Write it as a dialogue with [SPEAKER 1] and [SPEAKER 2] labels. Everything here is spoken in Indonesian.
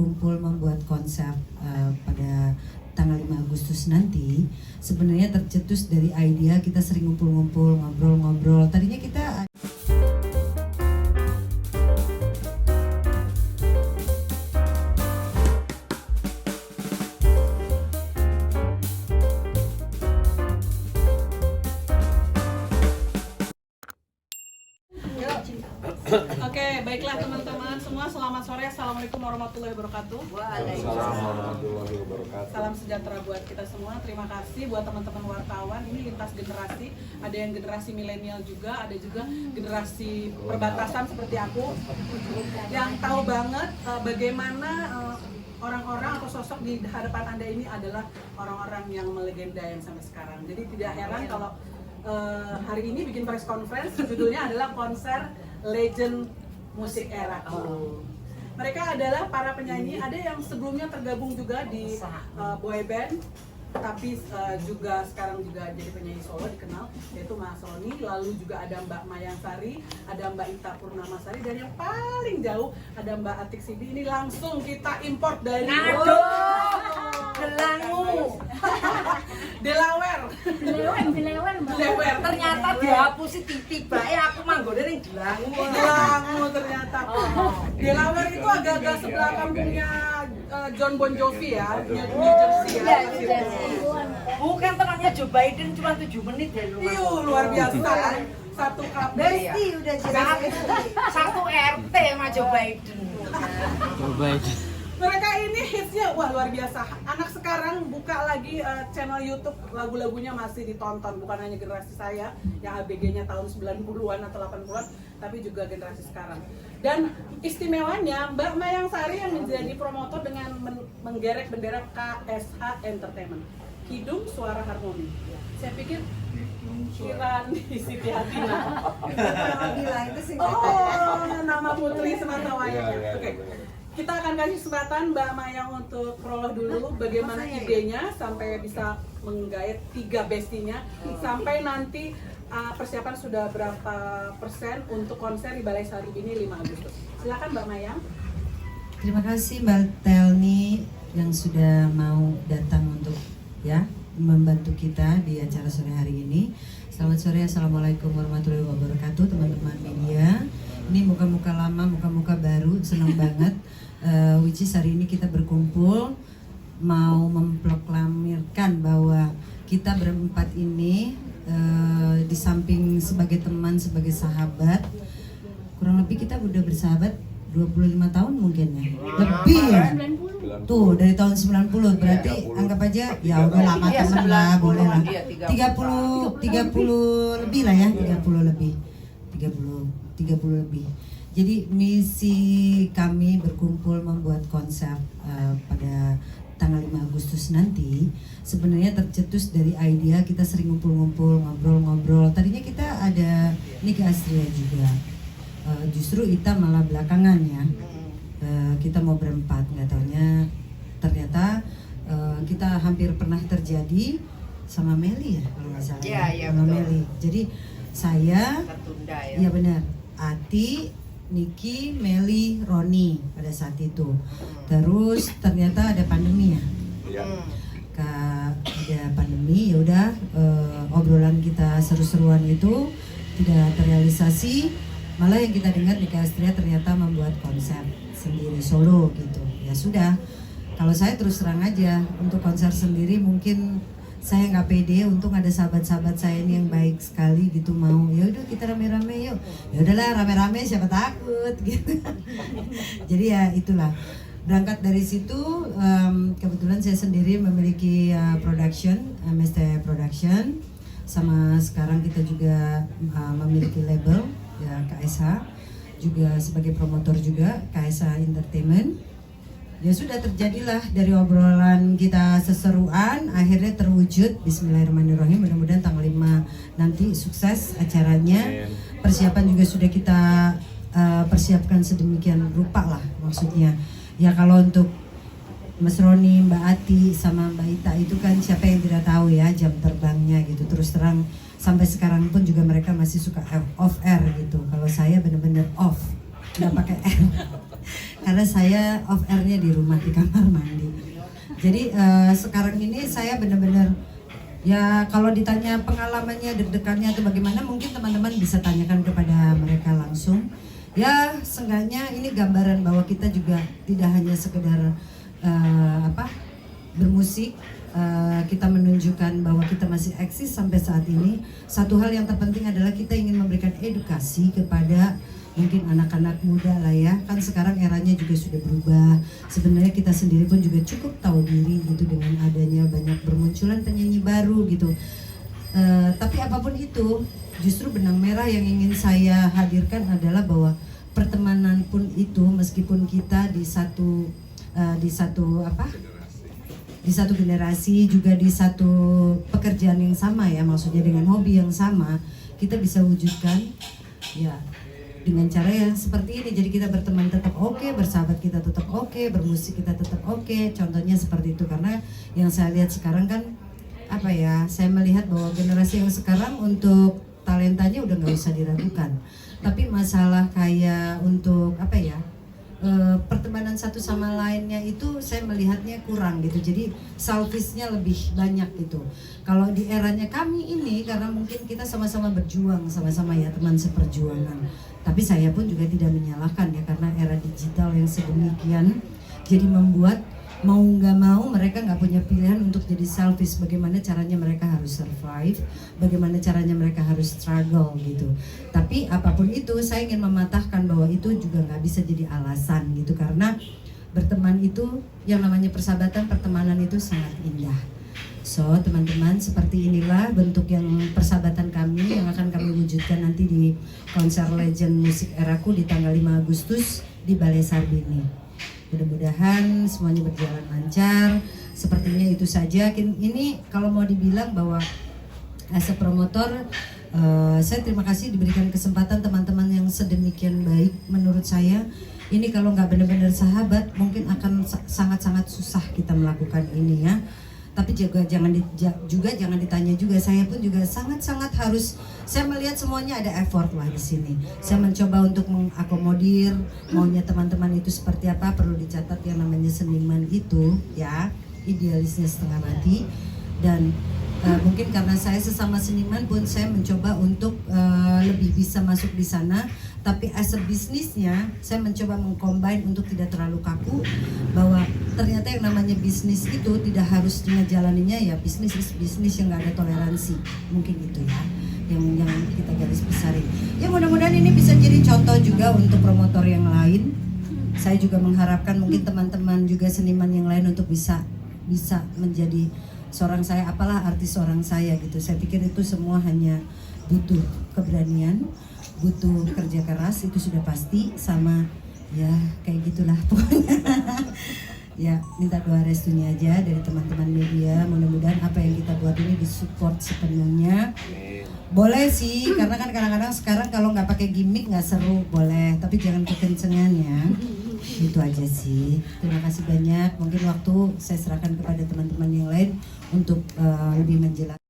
[SPEAKER 1] berkumpul membuat konsep pada tanggal 5 Agustus nanti sebenarnya tercetus dari idea kita sering ngumpul-ngumpul, ngobrol-ngobrol. Tadinya kita
[SPEAKER 2] Oke, baiklah teman-teman semua, selamat sore. Assalamualaikum warahmatullahi wabarakatuh.
[SPEAKER 3] Waalaikumsalam warahmatullahi wabarakatuh.
[SPEAKER 2] Salam sejahtera buat kita semua. Terima kasih buat teman-teman wartawan. Ini lintas generasi, ada yang generasi milenial juga, ada juga generasi perbatasan seperti aku, yang tahu banget bagaimana orang-orang atau sosok di hadapan Anda ini adalah orang-orang yang melegenda yang sampai sekarang. Jadi tidak heran kalau hari ini bikin press conference, judulnya adalah konser Legend Musik Era. Mereka adalah para penyanyi, ada yang sebelumnya tergabung juga di boy band, tapi juga sekarang juga jadi penyanyi solo dikenal, yaitu Mas Roni. Lalu juga ada Mbak Mayang Sari, ada Mbak Ita Purnamasari, dan yang paling jauh ada Mbak Atik Sidi. Ini langsung kita import dari
[SPEAKER 4] Delangu,
[SPEAKER 2] Delaware.
[SPEAKER 4] Delaware. Ternyata dihapusi tiba aku manggone ning Delangu.
[SPEAKER 2] Delangu ternyata. Delaware itu agak-agak sebelah kampungnya John Bon Jovi ya, New Jersey ya.
[SPEAKER 4] Bukan temannya Joe Biden cuma 7 menit ya lu.
[SPEAKER 2] Luar biasa kan. Satu kampung.
[SPEAKER 4] Besti udah jelas. Satu RT sama Joe Biden.
[SPEAKER 2] Mereka ini hitsnya wah luar biasa. Anak sekarang buka lagi channel YouTube, lagu-lagunya masih ditonton. Bukan hanya generasi saya yang ABG-nya tahun 90-an atau 80-an, tapi juga generasi sekarang. Dan istimewanya Mbak Mayang Sari yang menjadi promotor dengan menggerek bendera KSH Entertainment, Kidung Suara Harmoni. Saya pikir Kirani Siti Hatina. Oh, nama putri semata wayangnya. Oke. Kita akan kasih kesempatan Mbak Mayang untuk prolog dulu bagaimana idenya sampai bisa menggait 3 bestinya, sampai nanti persiapan sudah berapa persen untuk konser di Balai Sari ini 5 Agustus. Silakan Mbak Mayang.
[SPEAKER 1] terima kasih Mbak Telni yang sudah mau datang untuk membantu kita di acara sore hari ini. Selamat sore, assalamualaikum warahmatullahi wabarakatuh teman-teman media. Ini muka-muka lama, muka-muka baru, senang banget. Which is hari ini kita berkumpul mau memproklamirkan bahwa kita berempat ini di samping sebagai teman, sebagai sahabat, kurang lebih kita udah bersahabat 25 tahun mungkin ya, lebih ya. Tuh dari tahun 90 berarti anggap aja ya udah lama teman lah, boleh lah. 30 lebih lah ya, 30 lebih. Jadi misi kami berkumpul membuat konsep pada tanggal 5 Agustus nanti sebenarnya tercetus dari idea kita sering ngumpul-ngumpul, ngobrol-ngobrol. Tadinya kita ada Nika Astria juga, justru Ita malah belakangan ya. Kita mau berempat, nggak taunya ternyata kita hampir pernah terjadi sama Meli ya kalau nggak salah.
[SPEAKER 4] Iya,
[SPEAKER 1] sama
[SPEAKER 4] betul.
[SPEAKER 1] Meli. Jadi saya,
[SPEAKER 4] Tertunda ya.
[SPEAKER 1] iya benar, Ati, Niki, Meli, Roni pada saat itu. Terus ternyata ada pandemi ya. Ada pandemi, ya udah obrolan kita seru-seruan itu tidak terrealisasi. Malah yang kita dengar Nika Astria ternyata membuat konsep sendiri solo gitu. Ya sudah. Kalau saya terus terang aja untuk konser sendiri mungkin saya nggak pede, untung ada sahabat-sahabat saya ini yang baik sekali gitu mau. Ya udah kita rame-rame yuk. Ya udahlah rame-rame siapa takut gitu. Jadi ya itulah. Berangkat dari situ kebetulan saya sendiri memiliki production, MST Production, sama sekarang kita juga memiliki label ya KSH, juga sebagai promotor juga KSH Entertainment. Ya sudah terjadilah dari obrolan kita seseruan akhirnya terwujud. Bismillahirrahmanirrahim, mudah-mudahan tanggal 5 nanti sukses acaranya. Persiapan juga sudah kita persiapkan sedemikian rupa lah maksudnya. Ya kalau untuk Mas Roni, Mbak Ati sama Mbak Ita itu kan siapa yang tidak tahu ya jam terbangnya gitu. Terus terang sampai sekarang pun juga mereka masih suka off air gitu. Kalau saya benar-benar off, nggak pakai air. karena saya off airnya di rumah di kamar mandi. Jadi sekarang ini saya benar-benar ya kalau ditanya pengalamannya, deg-degannya atau bagaimana, mungkin teman-teman bisa tanyakan kepada mereka langsung. Ya seenggaknya ini gambaran bahwa kita juga tidak hanya sekedar bermusik, kita menunjukkan bahwa kita masih eksis sampai saat ini. Satu hal yang terpenting adalah kita ingin memberikan edukasi kepada mungkin anak-anak muda lah ya, kan sekarang eranya juga sudah berubah. Sebenarnya kita sendiri pun juga cukup tahu diri gitu dengan adanya banyak bermunculan penyanyi baru gitu. Tapi apapun itu, justru benang merah yang ingin saya hadirkan adalah bahwa pertemanan pun itu, meskipun kita di satu generasi, juga di satu pekerjaan yang sama ya, maksudnya dengan hobi yang sama, kita bisa wujudkan ya dengan cara yang seperti ini. Jadi kita berteman tetap oke, bersahabat kita tetap oke, bermusik kita tetap oke. Contohnya seperti itu. Karena yang saya lihat sekarang kan saya melihat bahwa generasi yang sekarang untuk talentanya udah nggak usah diragukan. Tapi masalah kayak untuk pertemanan satu sama lainnya itu saya melihatnya kurang gitu. Jadi selfishnya lebih banyak gitu. Kalau di eranya kami ini, karena mungkin kita sama-sama berjuang, sama-sama ya teman seperjuangan. Tapi saya pun juga tidak menyalahkan ya, karena era digital yang sedemikian jadi membuat mau nggak mau mereka nggak punya pilihan untuk jadi selfish. Bagaimana caranya mereka harus survive, bagaimana caranya mereka harus struggle gitu. Tapi apapun itu saya ingin mematahkan bahwa itu juga nggak bisa jadi alasan gitu, karena berteman itu yang namanya persahabatan, pertemanan itu sangat indah. So teman-teman, seperti inilah bentuk yang persahabatan kami yang akan kami wujudkan nanti di konser Legend Musik Eraku di tanggal 5 Agustus di Balai Sarbini. Mudah-mudahan semuanya berjalan lancar. Sepertinya itu saja. Ini kalau mau dibilang bahwa as a promotor, saya terima kasih diberikan kesempatan teman-teman yang sedemikian baik. Menurut saya ini kalau nggak benar-benar sahabat, mungkin akan sangat-sangat susah kita melakukan ini ya. Tapi juga jangan ditanya juga. Saya pun juga sangat-sangat harus. Saya melihat semuanya ada effort lah di sini. Saya mencoba untuk mengakomodir maunya teman-teman itu seperti apa. Perlu dicatat yang namanya seniman itu ya, idealisnya setengah mati. Dan mungkin karena saya sesama seniman pun saya mencoba untuk lebih bisa masuk di sana. Tapi as a bisnisnya saya mencoba mengcombine untuk tidak terlalu kaku, bahwa ternyata yang namanya bisnis itu tidak harus ngejalaninnya ya bisnis yang nggak ada toleransi. Mungkin itu ya yang kita garis besarin. Ya mudah-mudahan ini bisa jadi contoh juga untuk promotor yang lain. Saya juga mengharapkan mungkin teman-teman juga seniman yang lain untuk bisa menjadi seorang saya, apalah arti seorang saya gitu. Saya pikir itu semua hanya butuh keberanian, butuh kerja keras, itu sudah pasti, sama ya kayak gitulah pokoknya. Ya minta doa restunya aja dari teman-teman media. Mudah-mudahan apa yang kita buat ini disupport sepenuhnya. Boleh sih, karena kan kadang-kadang sekarang kalau nggak pakai gimmick nggak seru, boleh, tapi jangan kekencengan ya. Itu aja sih. Terima kasih banyak. Mungkin waktu saya serahkan kepada teman-teman yang lain untuk lebih menjelaskan.